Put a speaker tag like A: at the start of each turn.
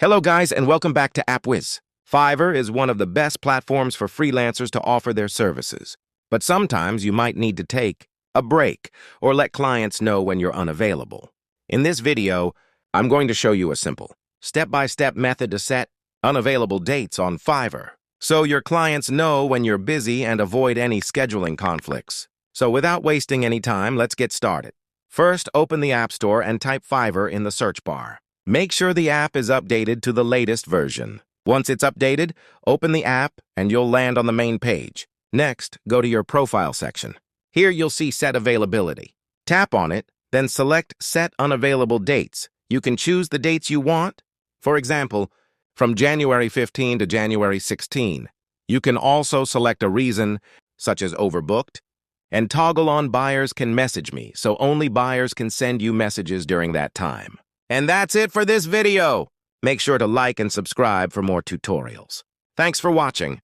A: Hello guys and welcome back to AppWiz. Fiverr is one of the best platforms for freelancers to offer their services. But sometimes you might need to take a break or let clients know when you're unavailable. In this video, I'm going to show you a simple, step-by-step method to set unavailable dates on Fiverr, so your clients know when you're busy and avoid any scheduling conflicts. So without wasting any time, let's get started. First, open the App Store and type Fiverr in the search bar. Make sure the app is updated to the latest version. Once it's updated, open the app and you'll land on the main page. Next, go to your profile section. Here you'll see Set Availability. Tap on it, then select Set Unavailable Dates. You can choose the dates you want. For example, from January 15 to January 16. You can also select a reason, such as overbooked, and toggle on Buyers Can Message Me, so only buyers can send you messages during that time. And that's it for this video. Make sure to like and subscribe for more tutorials. Thanks for watching.